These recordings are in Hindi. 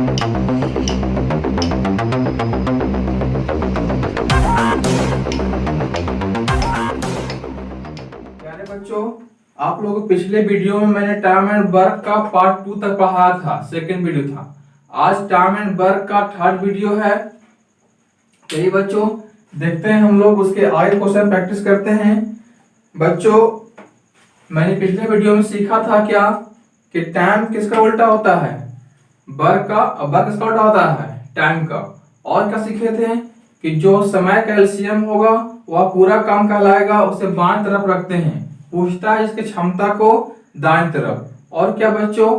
प्यारे बच्चों, आप लोगों को पिछले वीडियो में मैंने टाइम एंड वर्क का पार्ट 2 तक पढ़ाया था, सेकंड वीडियो था। आज टाइम एंड वर्क का थर्ड वीडियो है। चलिए बच्चों, देखते हैं हम लोग उसके आगे क्वेश्चन प्रैक्टिस करते हैं। बच्चों, मैंने पिछले वीडियो में सीखा था क्या कि टाइम किसका उल्टा होता है, वर्क का, और वर्क किसका उल्टा होता है, टाइम का। और क्या सीखे थे कि जो समय का एलसीएम होगा वह पूरा काम कहलाएगा, उसे बाएं तरफ रखते हैं। पूछता है इसकी क्षमता को दाएं तरफ। और क्या बच्चों,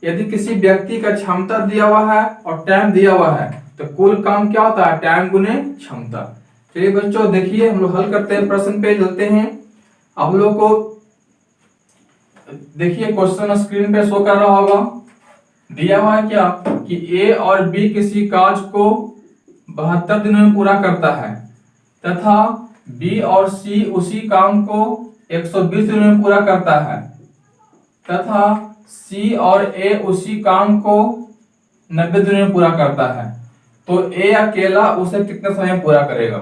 यदि किसी व्यक्ति का क्षमता दिया हुआ है और टाइम दिया हुआ है तो कुल काम क्या होता है, टाइम गुने क्षमता। चलिए बच्चों, देखिए हम लोग हल करते हैं, प्रश्न पे चलते हैं। आप लोग को देखिए क्वेश्चन स्क्रीन पे शो कर रहा होगा। दिया हुआ है क्या कि ए और बी किसी कार्य को 72 दिनों में पूरा करता है तथा बी और सी उसी काम को 120 दिनों में पूरा करता है तथा सी और ए उसी काम को 90 दिनों में पूरा करता है, तो ए अकेला उसे कितने समय में पूरा करेगा।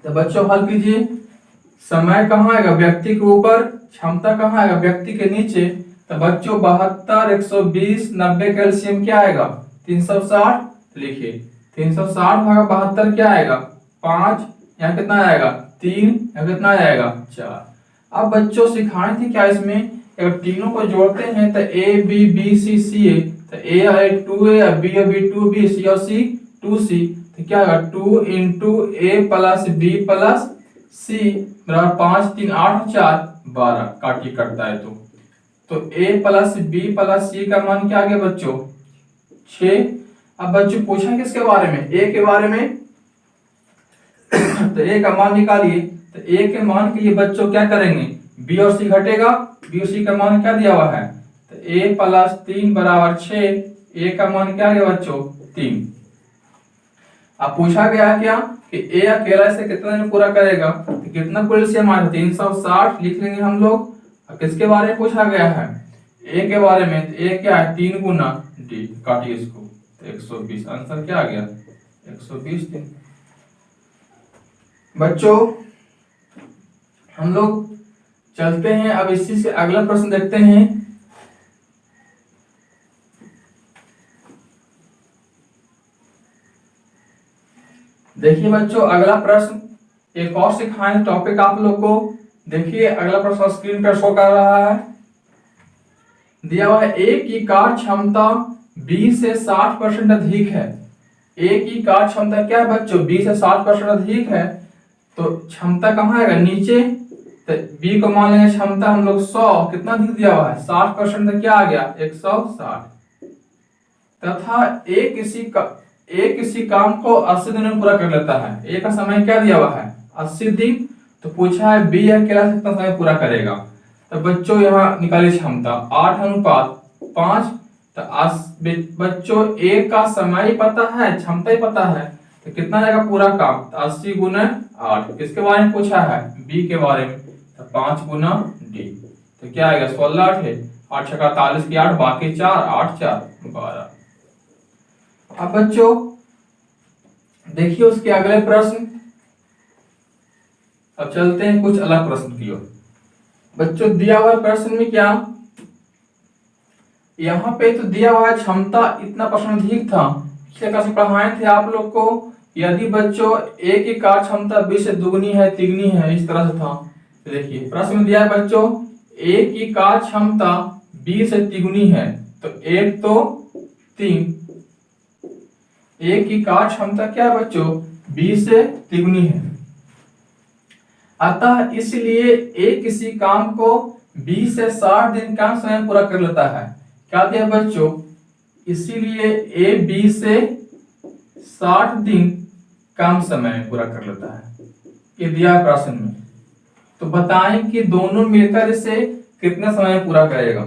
तो बच्चों हल कीजिए। समय कहाँ आएगा, व्यक्ति के ऊपर, क्षमता कहाँ आएगा, व्यक्ति के नीचे। तो बच्चों 72, 120, 90 का एलसीएम क्या आएगा, 360। लिखिए 360 भागा 72 क्या आएगा, 5। यहाँ कितना आएगा, 3। यहाँ कितना आएगा, 4। अब बच्चों सिखाए थे क्या इसमें, अगर तीनों को जोड़ते हैं तो ए बी बी सी सी ए, तो ए है 2a और बी और बी 2b, सी और सी 2c, तो क्या होगा 2 इंटू ए प्लस बी प्लस सी बराबर 5, 3, 8, 4, 12। काटी कटता है तो a प्लस बी प्लस सी का मान क्या आ गया बच्चों, 6। अब बच्चों पूछा किसके बारे में, a के बारे में। तो a का मान निकालिए। तो a के मान के लिए बच्चों क्या करेंगे, b और c घटेगा, b और c का मान क्या दिया हुआ है, तो a प्लस 3 बराबर 6। a का मान क्या आ गया बच्चों, 3। अब पूछा गया है क्या कि ए अकेला से कितना दिन पूरा करेगा, तो कितना कुल से हमारे 360 लिख लेंगे हम लोग। अब किसके बारे में पूछा गया है, ए के बारे में। तो ए क्या है, 3 गुना डी, काटिए इसको, तो 120। आंसर क्या आ गया, 120 दिन। बच्चों हम लोग चलते हैं, अब इसी से अगला प्रश्न देखते हैं। देखिए बच्चों अगला प्रश्न, एक और सिखाएं टॉपिक आप लोग को। देखिए अगला प्रश्न स्क्रीन पर शो कर रहा है। दिया हुआ है ए की कार्य क्षमता 20 से 60% अधिक है। ए की कार्य क्षमता क्या है बच्चों, 20 से 60% अधिक है, तो क्षमता कहाँ आएगा, नीचे। तो बी को मान लेंगे क्षमता हम लोग 100, कितना अधिक दिया हुआ है 60%, तो क्या आ गया 160। तथा ए किसी काम को 80 दिन में पूरा कर लेता है। ए का समय क्या दिया हुआ है, 80 दिन। तो पूछा है बी अकेला कितना समय पूरा करेगा। तो बच्चों यहाँ निकालिए क्षमता 8:5। तो बच्चों ए का समय ही पता है, क्षमता ही पता है, तो कितना जाएगा पूरा काम, तो 80 गुना 8। किसके बारे में पूछा है, बी के बारे में। तो 5 गुना डी, तो क्या आएगा 16 8 8 6 48 की 8, बाकी 4, 8 4 12। अब बच्चों देखिए उसके अगले प्रश्न। अब चलते हैं कुछ अलग प्रश्न की ओर। बच्चों दिया हुआ प्रश्न में क्या, यहाँ पे तो दिया हुआ है क्षमता इतना परसेंट अधिक था, पिछले क्लास में पढ़ाए थे आप लोग को। यदि बच्चों ए की कार्य क्षमता 20 से दुगनी है, तिगनी है, इस तरह से था। तो देखिए प्रश्न में दिया है बच्चों ए की कार्य क्षमता 20 से तिगुनी है, तो 1 तो 3। ए की कार्य क्षमता क्या है बच्चों, 20 से तिगुनी है। अतः इसलिए ए किसी काम को 20 से 60 दिन का समय पूरा कर लेता है। क्या दिया बच्चों, इसीलिए ए 20 से 60 दिन कम समय में पूरा कर लेता है, ये दिया प्रश्न में। तो बताएं कि दोनों मिलकर इसे कितने समय में पूरा करेगा।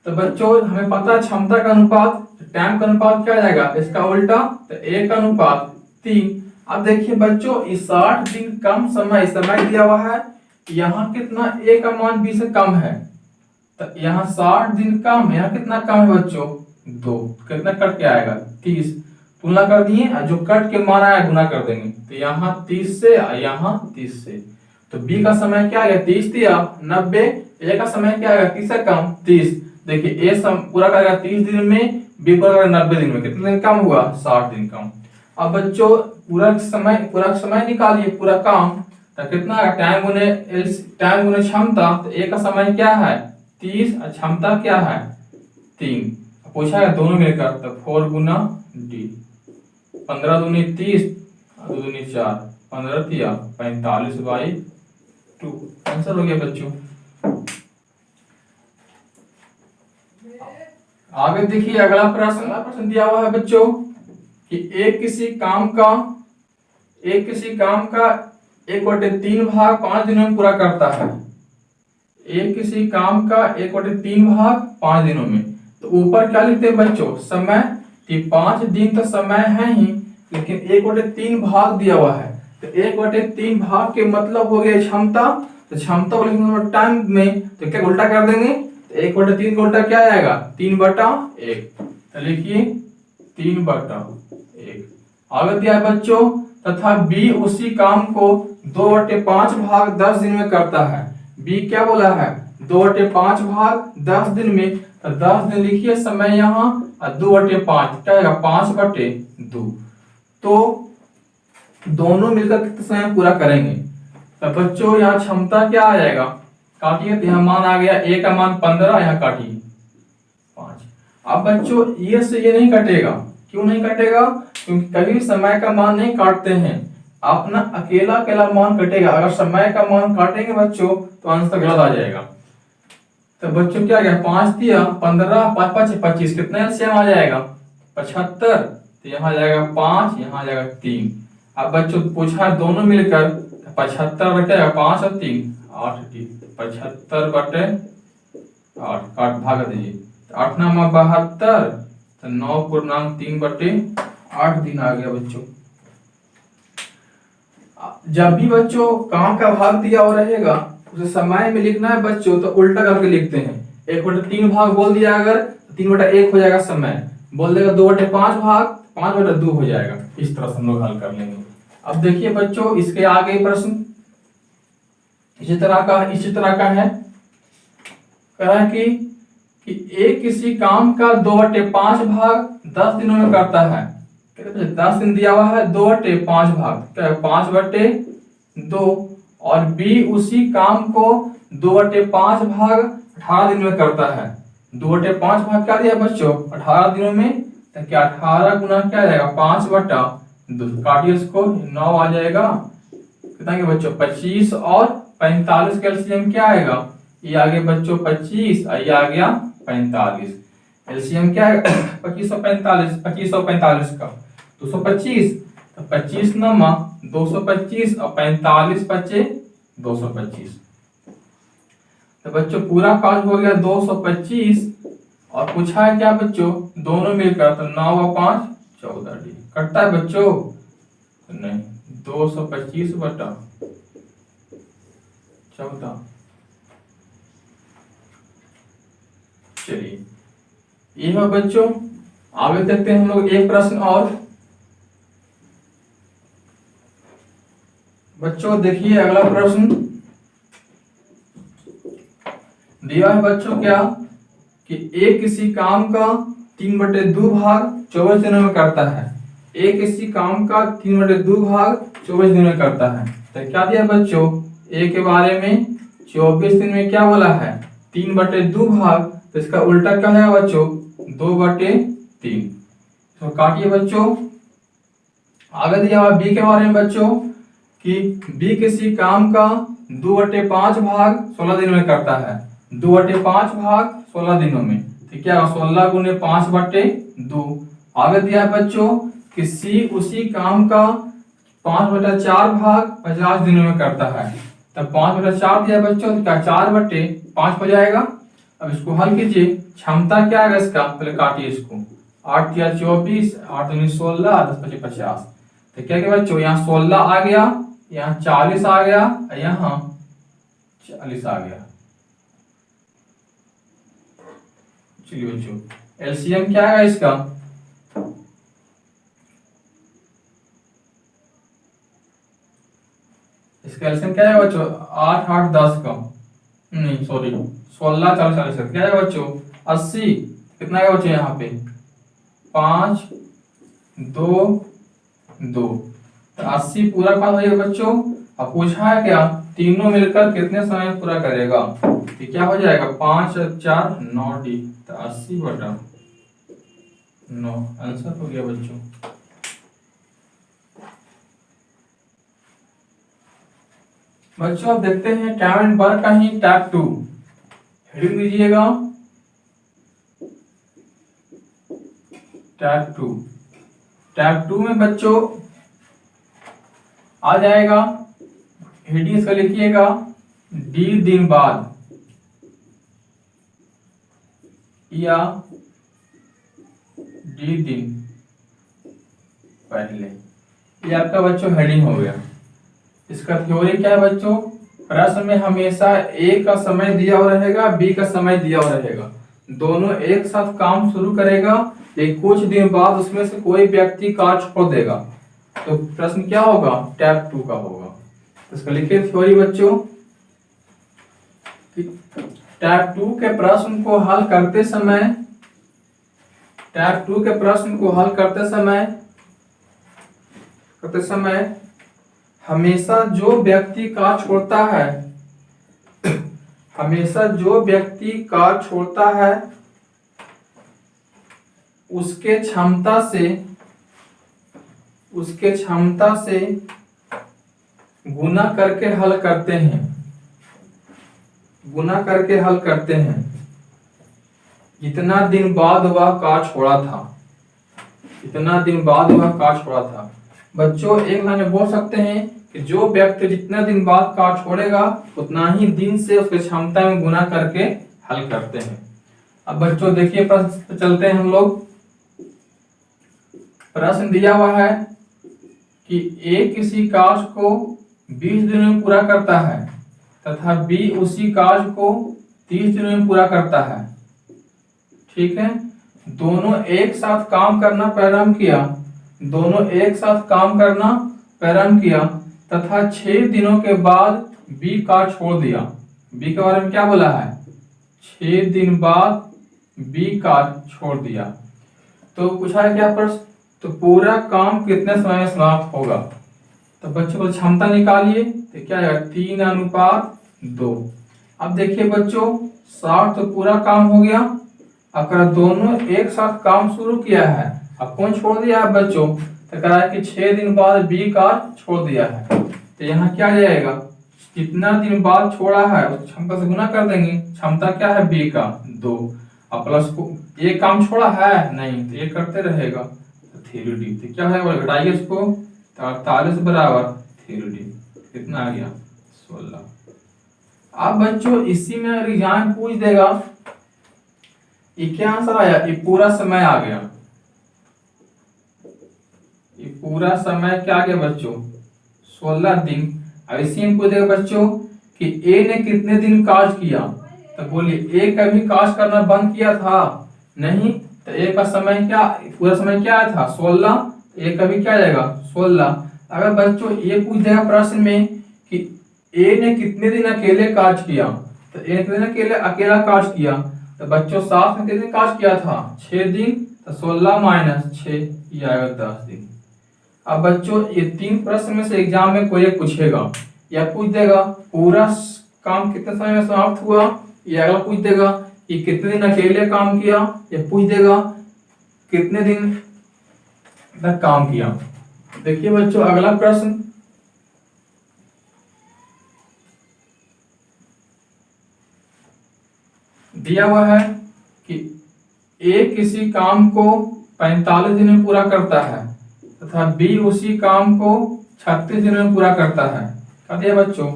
तो बच्चों हमें पता है क्षमता का अनुपात, टाइम का अनुपात क्या जाएगा, इसका उल्टा, तो ए का अनुपात 3। अब देखिए बच्चों इस 60 दिन कम समय दिया हुआ है, यहाँ कितना ए का मान 20 से कम है, तो यहाँ 60 दिन कम, यहाँ कितना कम है बच्चों 2, कितना कट के आएगा 30, तुलना कर दिए, जो कट के मान आया गुना कर देंगे, तो यहाँ 30 से यहाँ 30 से, तो बी का समय क्या आ गया 30 दिया 90, ए का समय क्या आएगा 30 से कम 30। देखिए ए पूरा करेगा 30 दिन में, बी पूरा करेगा 90 दिन में, कितने दिन कम हुआ 60 दिन कम। अब बच्चों पूरा समय निकालिए पूरा काम, तो कितना है टाइम गुने क्षमता, तो ए का समय क्या है 30 और क्षमता क्या है 3, पूछा है दोनों मिलकर, तो 4 गुना डी, 15 दूनी 30, 2 दूनी 4, 15 तिया 45/2, आंसर हो गया बच्चों। आगे देखिए अगला प्रश्न दिया हुआ है बच्चों कि एक किसी काम का 1/3 भाग 5 दिनों में पूरा करता है। एक किसी काम का 1/3 भाग 5 दिनों में, तो ऊपर क्या लिखते हैं बच्चों समय, कि 5 दिन तो समय है ही, लेकिन 1/3 भाग दिया हुआ है, तो 1/3 भाग के मतलब हो गया क्षमता, तो क्षमता को लिखेंगे टाइम में, तो क्या उल्टा कर देंगे, तो 1/3 का उल्टा क्या आएगा 3/1, तो लिखिए 3/1। आगे दिया है बच्चों, तथा बी उसी काम को 2/5 भाग 10 दिन में करता है। बी क्या बोला है 2/5 भाग 10 दिन में, तो 10 दिन लिखिए समय यहाँ, और 2/5 क्या आएगा 5/2, तो दोनों मिलकर कितने समय पूरा करेंगे। तो बच्चों यहाँ क्षमता क्या आ जाएगा, काटिए, तो यहाँ मान आ गया ए का मान 15, यहाँ काटिए 5। अब बच्चों ये से ये नहीं कटेगा, क्यों नहीं कटेगा, क्योंकि कभी भी समय का मान नहीं काटते हैं, अपना अकेला मान कटेगा। अगर समय का मान काटेंगे बच्चों तो आंसर गलत आ जाएगा। तो बच्चों क्या गया 5 दिया 15, 5 5 25, कितना एलसीएम आ जाएगा 75, तो यहाँ जाएगा 5, यहाँ जाएगा 3। अब बच्चों पूछा है दोनों मिलकर 75 क्या 5 और 3 8, 75/8 काट भाग दीजिए, 8 9 72, तो 9.3/8 दिन आ गया बच्चों। जब भी बच्चों काम का भाग दिया हुआ रहेगा उसे समय में लिखना है बच्चों, तो उल्टा करके लिखते हैं। 1/3 भाग बोल दिया अगर, 3/1 हो जाएगा समय, बोल देगा 2/5 भाग 5/2 हो जाएगा। इस तरह से हम लोग हल कर लेंगे। अब देखिए बच्चों इसके आगे प्रश्न इसी तरह का है, कह रहा है कि एक किसी काम का 2/5 भाग 10 दिनों में करता है। 10 दिन दिया हुआ है, 2/5 भाग क्या है 5/2, और बी उसी काम को 2/5 भाग 18 दिन में करता है। 2/5 भाग क्या दिया बच्चों 18 दिनों में, तो क्या 18 गुना क्या जाएगा 5/2, काटिए इसको 9 आ जाएगा, कितना के बच्चों 25 और 45 का एलसीएम क्या आएगा, ये आ गया बच्चों 25 और ये आ गया 45, एलसीएम क्या है 25 और 45, 25 और 45 का 225, तो 25 नमा 225 और 45 बचे 225, तो बच्चों पूरा काज हो गया 225। और पूछा है क्या बच्चों दोनों मिलकर, तो 9 और 5 14 डी, कटता है बच्चों नहीं, 225/14। चलिए ये है बच्चों। आगे देखते हैं हम लोग एक प्रश्न और। बच्चों देखिए अगला प्रश्न दिया है बच्चों क्या कि एक किसी काम का 3/2 भाग 24 दिनों में करता है। एक किसी काम का 3/2 भाग 24 दिनों में करता है, तो क्या दिया बच्चों ए के बारे में 24 दिन में क्या बोला है 3/2 भाग, तो इसका उल्टा क्या है बच्चों 2/3, तो काटिए बच्चों। आगे दिया हुआ बी के बारे में बच्चों कि बी किसी काम का 2/5 भाग 16 दिन में करता है। 2/5 भाग 16 दिनों में, तो क्या 16 गुने 5/2। आगे दिया है बच्चों कि सी उसी काम का 5/4 भाग 50 दिनों में करता है, तब 5/4 दिया बच्चों, तो क्या 4/5 हो जाएगा। अब इसको हल कीजिए, क्षमता क्या है इसका, पहले काटिए इसको, 8 या 24, 8 दूनी 16, 10 पचे 50, तो क्या क्या बच्चों यहाँ 16 आ गया, यहाँ 40 आ गया, यहाँ 40 आ गया। चलिए बच्चों एलसीएम क्या है इसका? इसका एलसीएम क्या है बच्चों? 8 8 10 का, नहीं सॉरी 16 4 40 क्या है बच्चों? 80। कितना है बच्चों यहाँ पे? 5 2 2, तो 80 पूरा पास हो जाएगा बच्चों। अब पूछा है क्या, तीनों मिलकर कितने समय में पूरा करेगा? तो क्या हो जाएगा? 5 4 9 डी, तो 80/9 आंसर हो गया बच्चों। बच्चों अब देखते हैं कैवन वर्क का ही टाइप 2, हेडिंग दीजिएगा टाइप 2। टाइप 2 में बच्चों आ जाएगा, हेडिंग इसका लिखिएगा डी दिन बाद या डी दिन पहले, ये आपका बच्चों हेडिंग हो गया। इसका थ्योरी क्या है बच्चों? प्रश्न में हमेशा ए का समय दिया हुआ रहेगा, बी का समय दिया हुआ रहेगा, दोनों एक साथ काम शुरू करेगा, लेकिन कुछ दिन बाद उसमें से कोई व्यक्ति कार्य छोड़ देगा, तो प्रश्न क्या होगा? टाइप 2 का होगा। तो इसका लिखिए थ्योरी बच्चों, टाइप 2 के प्रश्न को हल करते समय, टाइप 2 के प्रश्न को हल करते समय हमेशा जो व्यक्ति कार्य छोड़ता है, हमेशा जो व्यक्ति कार्य छोड़ता है उसके क्षमता से गुना करके हल करते हैं, गुना करके हल करते हैं जितना दिन बाद वह कार्य छोड़ा था, जितना दिन बाद वह कार्य छोड़ा था। बच्चों एक लाइन में बोल सकते हैं कि जो व्यक्ति जितना दिन बाद कार्य छोड़ेगा उतना ही दिन से उसकी क्षमता में गुना करके हल करते हैं। अब बच्चों देखिए प्रश्न पे चलते हैं हम लोग। प्रश्न दिया हुआ है कि ए किसी कार्य को 20 दिनों में पूरा करता है तथा बी उसी कार्य को 30 दिनों में पूरा करता है। ठीक है, दोनों एक साथ काम करना प्रारंभ किया, दोनों एक साथ काम करना प्रारंभ किया तथा 6 दिनों के बाद बी कार्य छोड़ दिया। बी के बारे में क्या बोला है? 6 दिन बाद बी कार्य छोड़ दिया। तो पूछा है क्या प्रश्न? तो पूरा काम कितने समय में समाप्त होगा? तो बच्चों को क्षमता निकालिए, तो क्या है? 3:2। अब देखिए बच्चों 60 तो पूरा काम हो गया, अगर दोनों एक साथ काम शुरू किया है, अब कौन छोड़ दिया है बच्चों? तो कह रहा है कि 6 दिन बाद बी कार्य छोड़ दिया है, तो यहाँ क्या आ जाएगा? कितना दिन बाद छोड़ा है उस क्षमता से गुना कर देंगे, क्षमता क्या है? बी का 2, अब प्लस को ये काम छोड़ा है नहीं, तो ये करते रहेगा, तो 3D, तो क्या है? घटाइए इसको, 48 बराबर 3D, कितना आ गया? 16। अब बच्चों इसी में एग्जाम पूछ देगा, ये क्या आंसर आया? ये पूरा समय आ गया, ये पूरा समय क्या आ गया बच्चों? 16 दिन। अब इसी में पूछ देगा बच्चों कि ए ने कितने दिन कार्य किया, तो बोलिए ए कभी कार्य करना बंद किया था? नहीं, तो ए का समय क्या, पूरा समय क्या आया था? 16, ए कभी क्या आएगा? 16। अगर बच्चों ये पूछ देगा प्रश्न में कि ए ने कितने दिन अकेले कार्य किया, तो ए ने कितने दिन अकेला कार्य किया, तो बच्चों साथ में कितने कार्य किया था? 6 दिन, तो 16 - 6 ये आएगा 10 दिन। अब बच्चों ये 3 प्रश्न में से एग्जाम में कोई एक पूछेगा, या पूछ देगा पूरा काम कितने समय में समाप्त हुआ, या अगला पूछ देगा कि कितने दिन अकेले काम किया, या पूछ देगा कितने दिन तक काम किया। देखिए बच्चों अगला प्रश्न, दिया हुआ है कि ए किसी काम को 45 दिन में पूरा करता है तथा बी उसी काम को 36 दिनों में पूरा करता है। क्या दिया बच्चों?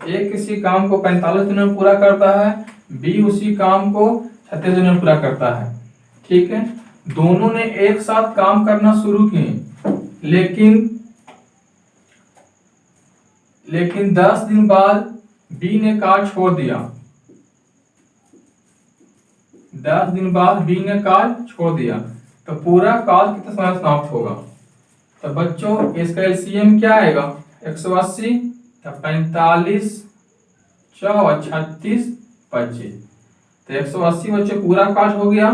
ए किसी काम को 45 दिनों में पूरा करता है, बी उसी काम को 36 दिनों में पूरा करता है। ठीक है, दोनों ने एक साथ काम करना शुरू किए, लेकिन 10 दिन बाद बी ने कार्य छोड़ दिया। 10 दिन बाद बी ने काज छोड़ दिया, तो पूरा काज कितने समय समाप्त होगा? तो बच्चों इसका एलसीएम क्या आएगा? 180, 45, 4, 36, 25। तो 180 बच्चों पूरा काज हो गया।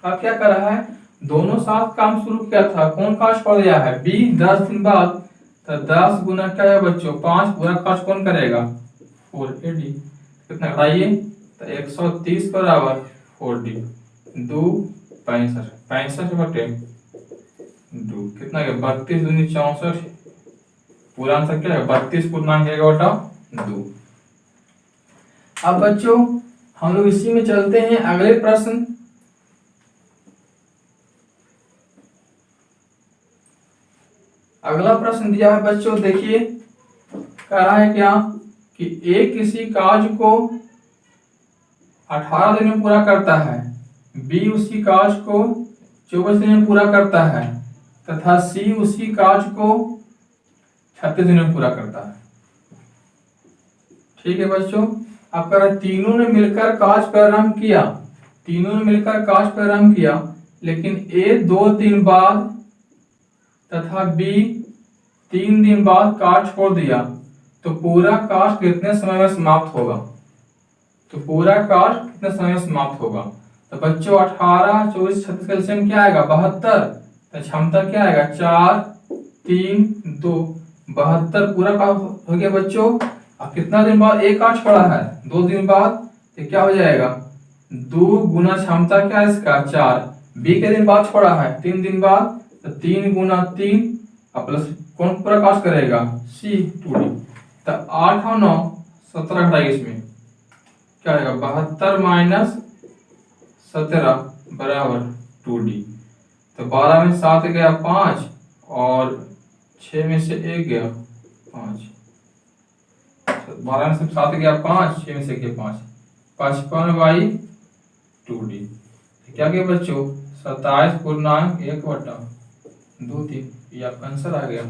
अब क्या कर रहा है? दोनों साथ काम शुरू किया था, कौन काज छोड़ दिया है? बी। 10 दिन बाद, तो 10 गुना क्या है बच्चों? 5। पूरा काज कौन करेगा? 4AD। कितना घटाइए? तो 130 बराबर 4D। 2 65, 65 बटे 2 कितना है? 32 दूनी 64। पूरा आंसर क्या है? 32.1/2। अब बच्चों हम लोग इसी में चलते हैं अगले प्रश्न। अगला प्रश्न दिया है बच्चों, देखिए कह रहा है क्या कि ए किसी काज को 18 दिन में पूरा करता है, बी उसी काज को 24 दिन में पूरा करता है तथा सी उसी काज को 36 दिन में पूरा करता है। ठीक है बच्चों, अब कह रहा है तीनों ने मिलकर काज प्रारंभ किया, तीनों ने मिलकर काज प्रारंभ किया, लेकिन ए 2 दिन बाद तथा बी 3 दिन बाद काज छोड़ दिया, तो पूरा काज कितने समय में समाप्त होगा? तो पूरा काज कितने समय में समाप्त होगा? तो बच्चों 18, 24, 36 का एलसीएम क्या आएगा? 72। तो क्षमता क्या आएगा? 4, 3, 2, 72 पूरा काज हो गया बच्चों। अब कितना दिन बाद एक काज छोड़ा है? 2 दिन बाद। तो क्या हो जाएगा? 2 गुना क्षमता क्या है इसका? 4। बी के दिन बाद छोड़ा है? 3 दिन बाद। तो 3 गुना 3 प्लस कौन पूरा काज करेगा? सी 2D। तो 8 और 9 17 घटाइए, इसमें क्या आएगा? 72 माइनस 17 बराबर 2D। तो 12 में 7 गया 5 और 6 में से 1 गया 5। 12 में से 7 गया 5, 6 में से गया 5, 55/2D। क्या गया बच्चों? 27.1/2। ये आपका आंसर आ गया।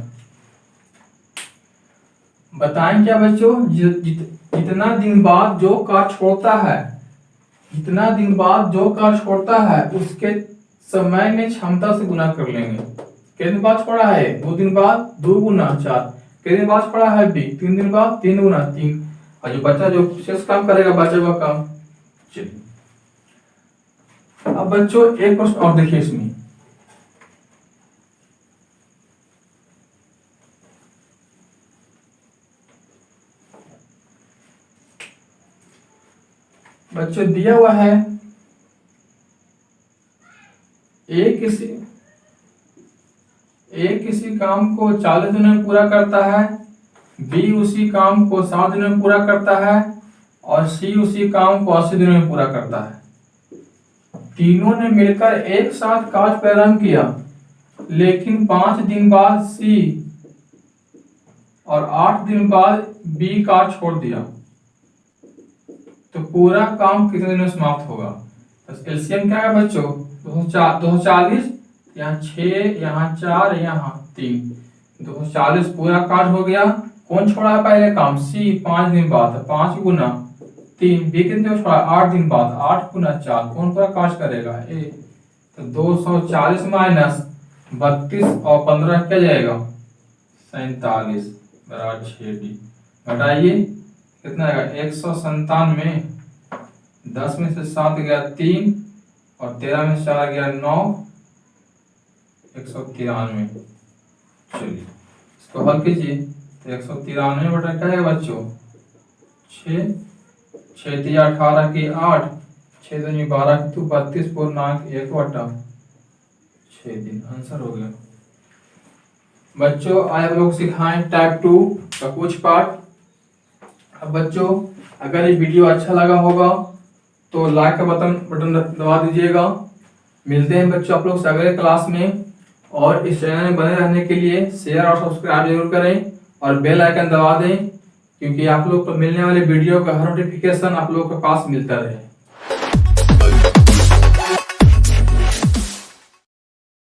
बताएं क्या बच्चों? जितना दिन बाद जो काज छोड़ता है, जितना दिन बाद जो काज छोड़ता है उसके समय में क्षमता से गुना कर लेंगे। कितने दिन बाद छोड़ा है? 2 दिन बाद 2 गुना 4। कितने दिन बाद छोड़ा है? बी 3 दिन बाद 3 गुना 3। और जो बच्चा जो शेष काम करेगा बचा हुआ काम। चलिए अब बच्चों एक प्रश्न और देखिए इसमें। बच्चों दिया हुआ है ए किसी काम को 40 दिनों में पूरा करता है, बी उसी काम को 7 दिनों में पूरा करता है और सी उसी काम को 80 दिनों में पूरा करता है। तीनों ने मिलकर एक साथ काज प्रारंभ किया, लेकिन 5 दिन बाद सी और 8 दिन बाद बी काज छोड़ दिया, तो पूरा काम कितने दिन में समाप्त होगा? तो एलसीएम क्या है बच्चों? 240, यहाँ 6, यहाँ 4, यहाँ 3, 240 पूरा काज हो गया। कौन छोड़ा है पहले काम? सी 5 दिन बाद, 5 गुना 3। बी कितने दिन छोड़ा? 8 दिन बाद, 8 गुना 4। कौन पूरा काज करेगा? ए। तो 240 माइनस 32 और 15 क्या जाएगा? 47 बराबर 6D। घटाइए कितना आएगा? 197। 10 में से 7 गया 3 और 13 में से 4 गया 9, 193। चलिए इसको हल कीजिए। तो 193 बटा क्या है बच्चों? 6, 6 × 18 की 8, 6 दूनी 12 की 32.1/6 दिन। आंसर हो गया बच्चों। आज हम लोग सिखाएं टाइप 2 का कुछ पार्ट। अब बच्चों अगर ये वीडियो अच्छा लगा होगा तो लाइक का बटन दबा दीजिएगा। मिलते हैं बच्चों आप लोग से अगले क्लास में, और इस चैनल में बने रहने के लिए शेयर और सब्सक्राइब जरूर करें और बेल आइकन दबा दें, क्योंकि आप लोग को मिलने वाले वीडियो का हर नोटिफिकेशन आप लोगों के पास मिलता रहे।